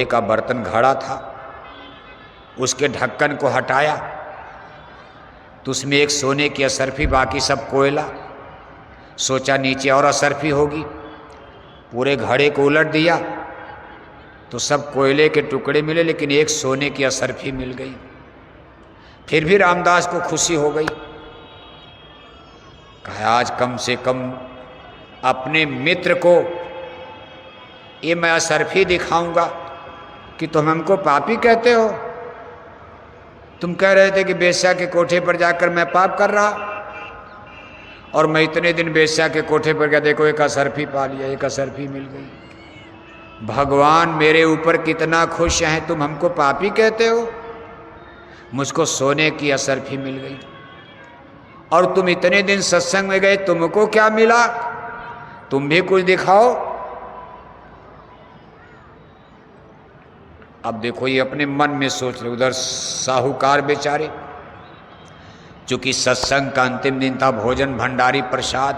का बर्तन घड़ा था, उसके ढक्कन को हटाया तो उसमें एक सोने की असरफी, बाकी सब कोयला। सोचा नीचे और असरफी होगी, पूरे घड़े को उलट दिया तो सब कोयले के टुकड़े मिले, लेकिन एक सोने की असरफी मिल गई। फिर भी रामदास को खुशी हो गई। कहा आज कम से कम अपने मित्र को ये मैं असरफी दिखाऊंगा कि तुम हमको पापी कहते हो। तुम कह रहे थे कि बेश्या के कोठे पर जाकर मैं पाप कर रहा, और मैं इतने दिन बेश्या के कोठे पर गया, देखो एक असरफी पा लिया, एक असरफी मिल गई। भगवान मेरे ऊपर कितना खुश हैं, तुम हमको पापी कहते हो। मुझको सोने की असरफी मिल गई, और तुम इतने दिन सत्संग में गए, तुमको क्या मिला? तुम भी कुछ दिखाओ। अब देखो ये अपने मन में सोच रहे। उधर साहूकार बेचारे, चूंकि सत्संग का अंतिम दिन था, भोजन भंडारी प्रसाद,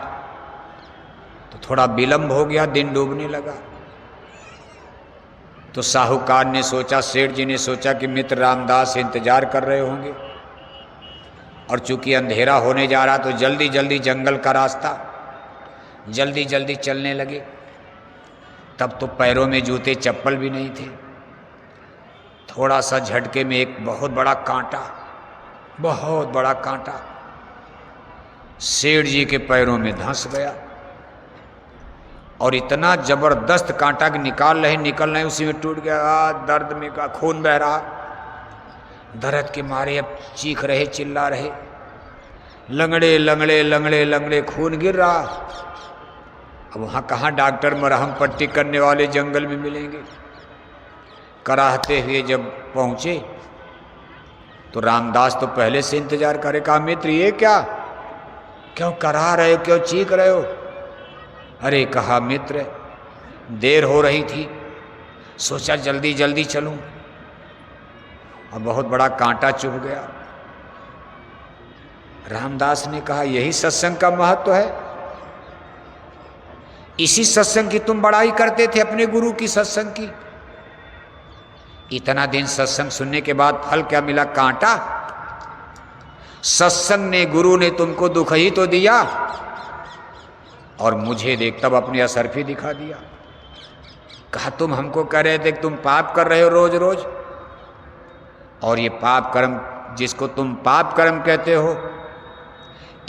तो थोड़ा विलंब हो गया, दिन डूबने लगा। तो साहूकार ने सोचा, सेठ जी ने सोचा कि मित्र रामदास इंतजार कर रहे होंगे, और चूंकि अंधेरा होने जा रहा तो जल्दी जल्दी जंगल का रास्ता, जल्दी जल्दी चलने लगे। तब तो पैरों में जूते चप्पल भी नहीं थे। थोड़ा सा झटके में एक बहुत बड़ा कांटा, बहुत बड़ा कांटा सेठ जी के पैरों में धंस गया, और इतना जबरदस्त कांटा कि निकाल रहे उसी में टूट गया। दर्द में का खून बह रहा, दर्द के मारे अब चीख रहे, चिल्ला रहे, लंगड़े लंगड़े लंगड़े लंगड़े खून गिर रहा। अब वहाँ कहाँ डॉक्टर मरहम पट्टी करने वाले जंगल में मिलेंगे। कराहते हुए जब पहुँचे तो रामदास तो पहले से इंतजार करे। कहा मित्र ये क्या, क्यों करा रहे हो, क्यों चीख रहे हो? अरे कहा मित्र देर हो रही थी, सोचा जल्दी जल्दी चलूं, और बहुत बड़ा कांटा चुभ गया। रामदास ने कहा यही सत्संग का महत्व है। इसी सत्संग की तुम बड़ाई करते थे, अपने गुरु की, सत्संग की। इतना दिन सत्संग सुनने के बाद फल क्या मिला? कांटा। सत्संग ने, गुरु ने तुमको दुख ही तो दिया, और मुझे देख तब अपनी असरफी दिखा दिया। कहा तुम हमको कह रहे थे कि तुम पाप कर रहे हो रोज रोज, और ये पाप कर्म जिसको तुम पाप कर्म कहते हो,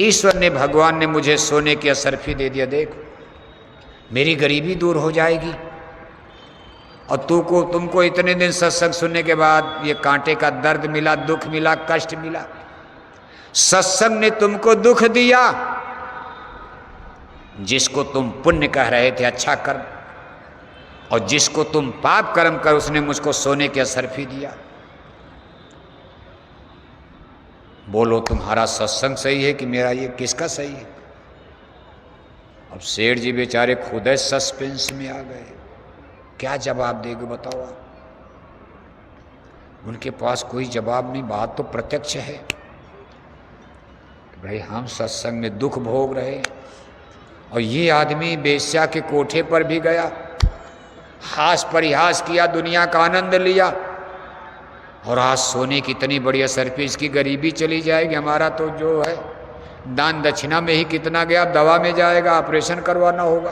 ईश्वर ने, भगवान ने मुझे सोने की असरफी दे दिया। देखो मेरी गरीबी दूर हो जाएगी, और तुमको इतने दिन सत्संग सुनने के बाद ये कांटे का दर्द मिला, दुख मिला, कष्ट मिला। सत्संग ने तुमको दुख दिया, जिसको तुम पुण्य कह रहे थे, अच्छा कर्म, और जिसको तुम पाप कर्म कर, उसने मुझको सोने की असरफी दिया। बोलो तुम्हारा सत्संग सही है कि मेरा ये किसका सही है? अब सेठ जी बेचारे खुद सस्पेंस में आ गए, क्या जवाब देंगे बताओ आप? उनके पास कोई जवाब नहीं। बात तो प्रत्यक्ष है। भाई हम सत्संग में दुख भोग रहे, और ये आदमी बेश्या के कोठे पर भी गया, हास परिहास किया, दुनिया का आनंद लिया, और आज सोने की इतनी बड़ी असरफी, इसकी गरीबी चली जाएगी। हमारा तो जो है दान दक्षिणा में ही कितना गया, अब दवा में जाएगा, ऑपरेशन करवाना होगा।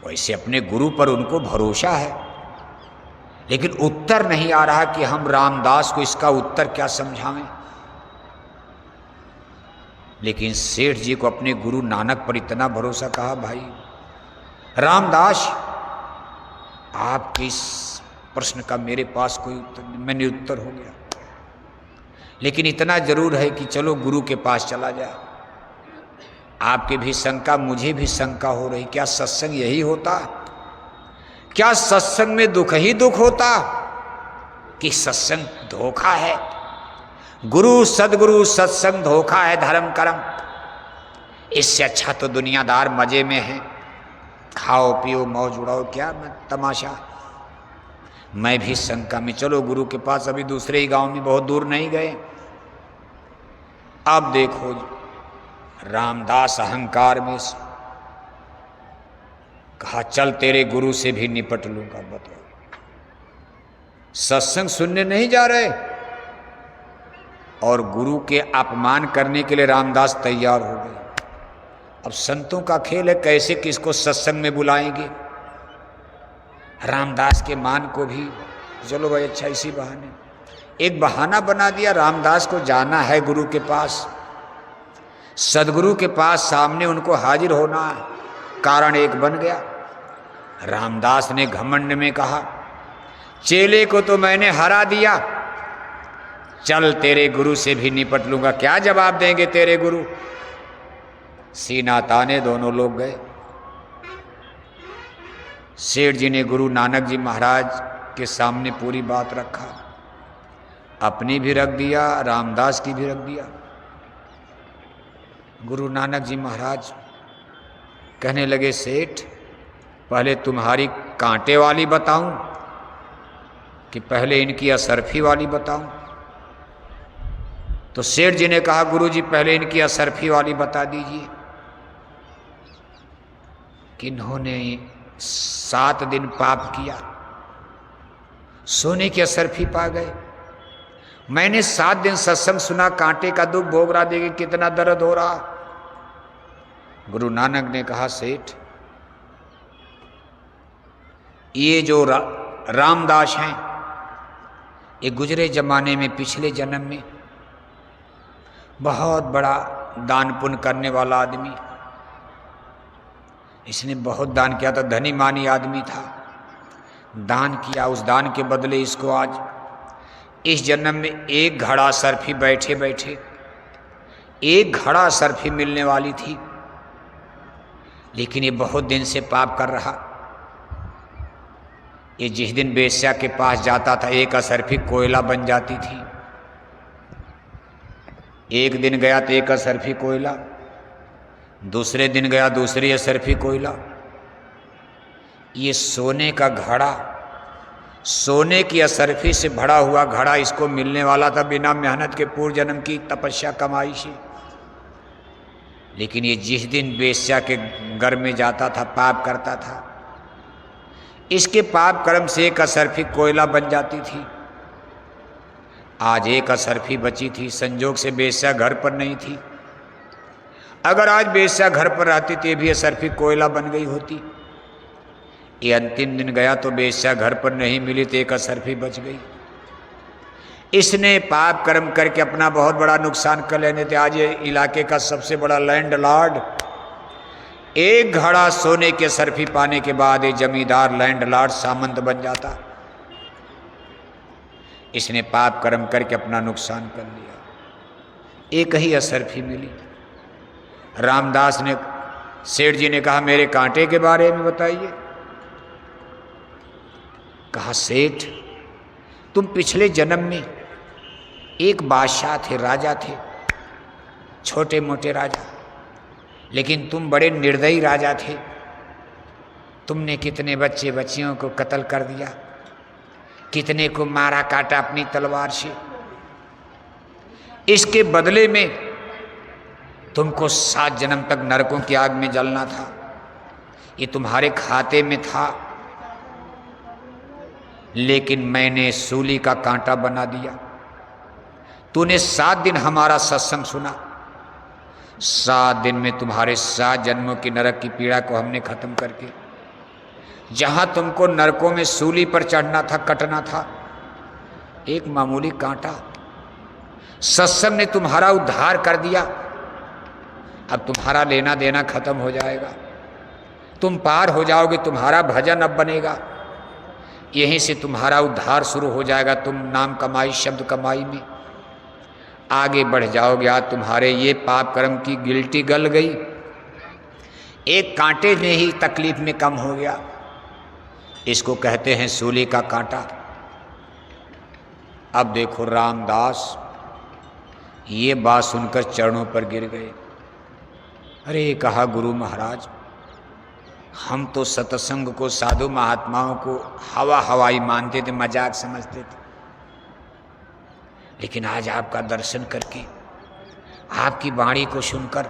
वैसे अपने गुरु पर उनको भरोसा है, लेकिन उत्तर नहीं आ रहा कि हम रामदास को इसका उत्तर क्या समझाएं। लेकिन सेठ जी को अपने गुरु नानक पर इतना भरोसा। कहा भाई रामदास, आपके इस प्रश्न का मेरे पास कोई उत्तर नहीं, मैं निरुत्तर हो गया, लेकिन इतना जरूर है कि चलो गुरु के पास चला जाए। आपकी भी शंका, मुझे भी शंका हो रही, क्या सत्संग यही होता? क्या सत्संग में दुख ही दुख होता, कि सत्संग धोखा है? गुरु सदगुरु सत्संग धोखा है, धर्म कर्म। इससे अच्छा तो दुनियादार मजे में है, खाओ पियो मौज उड़ाओ, क्या तमाशा। मैं भी शंका में, चलो गुरु के पास, अभी दूसरे ही गांव में, बहुत दूर नहीं गए। अब देखो रामदास अहंकार में कहा चल तेरे गुरु से भी निपट लूंगा। बताओ, सत्संग सुनने नहीं जा रहे और गुरु के अपमान करने के लिए रामदास तैयार हो गए। अब संतों का खेल है, कैसे किसको सत्संग में बुलाएंगे। रामदास के मान को भी चलो भाई अच्छा इसी बहाने एक बहाना बना दिया। रामदास को जाना है गुरु के पास, सदगुरु के पास, सामने उनको हाजिर होना है, कारण एक बन गया। रामदास ने घमंड में कहा चेले को तो मैंने हरा दिया, चल तेरे गुरु से भी निपट लूंगा। क्या जवाब देंगे तेरे गुरु। सीना ताने दोनों लोग गए। सेठ जी ने गुरु नानक जी महाराज के सामने पूरी बात रखा, अपनी भी रख दिया, रामदास की भी रख दिया। गुरु नानक जी महाराज कहने लगे सेठ पहले तुम्हारी कांटे वाली बताऊं कि पहले इनकी असरफी वाली बताऊं। तो सेठ जी ने कहा गुरु जी पहले इनकी असरफी वाली बता दीजिए कि इन्होंने 7 दिन पाप किया, सोने की असरफी पा गए। मैंने 7 दिन सत्संग सुना, कांटे का दुख भोग रहा, देखिए कितना दर्द हो रहा। गुरु नानक ने कहा सेठ ये जो रामदास हैं ये गुजरे जमाने में पिछले जन्म में बहुत बड़ा दान पुण्य करने वाला आदमी, इसने बहुत दान किया था, धनी मानी आदमी था, दान किया। उस दान के बदले इसको आज इस जन्म में 1 घड़ा सरफी बैठे बैठे 1 घड़ा सरफी मिलने वाली थी, लेकिन ये बहुत दिन से पाप कर रहा। ये जिस दिन बेश्या के पास जाता था 1 असरफी कोयला बन जाती थी। एक दिन गया तो 1 असरफी कोयला, दूसरे दिन गया दूसरी असरफी कोयला। ये सोने का घड़ा, सोने की असरफी से भरा हुआ घड़ा इसको मिलने वाला था बिना मेहनत के, पूर्व जन्म की तपस्या कमाई से। लेकिन ये जिस दिन बेश्या के घर में जाता था पाप करता था, इसके पाप कर्म से 1 असरफी कोयला बन जाती थी। आज 1 असरफी बची थी, संजोग से बेश्या घर पर नहीं थी। अगर आज बेश्या घर पर रहती तो ये भी असरफी कोयला बन गई होती। ये अंतिम दिन गया तो बेश्या घर पर नहीं मिली तो 1 असरफी बच गई। इसने पाप कर्म करके अपना बहुत बड़ा नुकसान कर लेने थे। आज ये इलाके का सबसे बड़ा लैंडलॉर्ड, 1 घड़ा सोने के असरफी पाने के बाद ये जमींदार लैंडलॉर्ड सामंत बन जाता। इसने पाप कर्म करके अपना नुकसान कर लिया। 1 ही असरफी मिली। रामदास ने, सेठ जी ने कहा मेरे कांटे के बारे में बताइए। कहा सेठ तुम पिछले जन्म में एक बादशाह थे, राजा थे, छोटे मोटे राजा, लेकिन तुम बड़े निर्दयी राजा थे। तुमने कितने बच्चे बच्चियों को कत्ल कर दिया, कितने को मारा काटा अपनी तलवार से। इसके बदले में तुमको 7 जन्म तक नरकों की आग में जलना था। ये तुम्हारे खाते में था, लेकिन मैंने सूली का कांटा बना दिया। तूने 7 दिन हमारा सत्संग सुना, 7 दिन में तुम्हारे 7 जन्मों की नरक की पीड़ा को हमने खत्म करके, जहां तुमको नरकों में सूली पर चढ़ना था, कटना था, एक मामूली कांटा सत्संग ने तुम्हारा उद्धार कर दिया। अब तुम्हारा लेना देना खत्म हो जाएगा, तुम पार हो जाओगे, तुम्हारा भजन अब बनेगा, यहीं से तुम्हारा उद्धार शुरू हो जाएगा। तुम नाम कमाई, शब्द कमाई में आगे बढ़ जाओगे। आज तुम्हारे ये पाप कर्म की गिल्टी गल गई, 1 कांटे में ही तकलीफ में कम हो गया। इसको कहते हैं सूली का कांटा। अब देखो रामदास ये बात सुनकर चरणों पर गिर गए। अरे कहा गुरु महाराज हम तो सत्संग को, साधु महात्माओं को हवा हवाई मानते थे, मजाक समझते थे, लेकिन आज आपका दर्शन करके, आपकी वाणी को सुनकर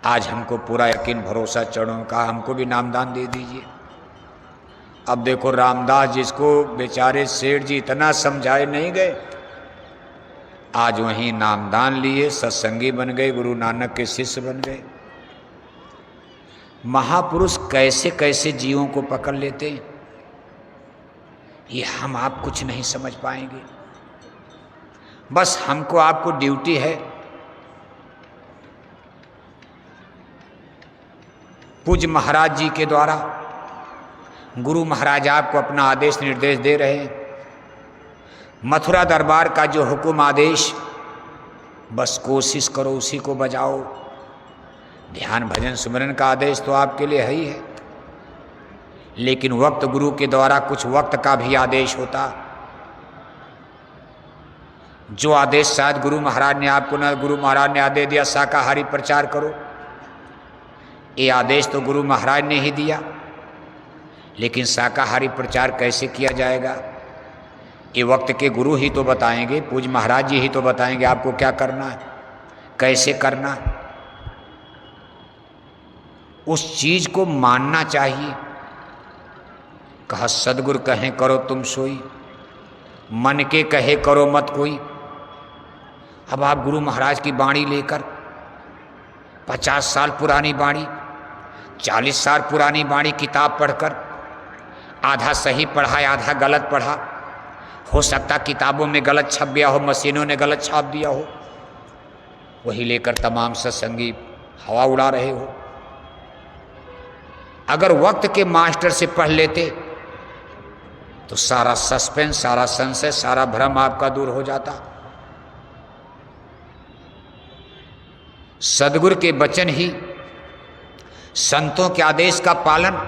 आज हमको पूरा यकीन भरोसा चढ़ों का, हमको भी नामदान दे दीजिए। अब देखो रामदास जिसको बेचारे सेठ जी इतना समझाए नहीं गए, आज वहीं नामदान लिए, सत्संगी बन गए, गुरु नानक के शिष्य बन गए। महापुरुष कैसे कैसे जीवों को पकड़ लेते हैं, ये हम आप कुछ नहीं समझ पाएंगे। बस हमको आपको ड्यूटी है पूज्य महाराज जी के द्वारा, गुरु महाराज आपको अपना आदेश निर्देश दे रहे हैं, मथुरा दरबार का जो हुक्म आदेश, बस कोशिश करो उसी को बजाओ। ध्यान भजन सुमरन का आदेश तो आपके लिए है ही है, लेकिन वक्त गुरु के द्वारा कुछ वक्त का भी आदेश होता। जो आदेश शायद गुरु महाराज ने आपको न, गुरु महाराज ने आदेश दिया शाकाहारी प्रचार करो, ये आदेश तो गुरु महाराज ने ही दिया, लेकिन शाकाहारी प्रचार कैसे किया जाएगा ये वक्त के गुरु ही तो बताएंगे, पूज्य महाराज जी ही तो बताएंगे आपको क्या करना है, कैसे करना है। उस चीज को मानना चाहिए। कहा सदगुरु कहें करो तुम सोई, मन के कहे करो मत कोई। अब आप गुरु महाराज की बाणी लेकर 50 साल पुरानी बाणी, 40 साल पुरानी बाणी किताब पढ़कर आधा सही पढ़ा आधा गलत पढ़ा, हो सकता किताबों में गलत छप गया हो, मशीनों ने गलत छाप दिया हो, वही लेकर तमाम सत्संगी हवा उड़ा रहे हो। अगर वक्त के मास्टर से पढ़ लेते तो सारा सस्पेंस, सारा संशय, सारा भ्रम आपका दूर हो जाता। सदगुरु के वचन ही, संतों के आदेश का पालन,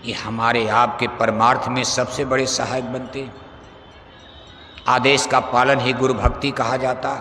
ये हमारे आपके परमार्थ में सबसे बड़े सहायक बनते। आदेश का पालन ही गुरु भक्ति कहा जाता।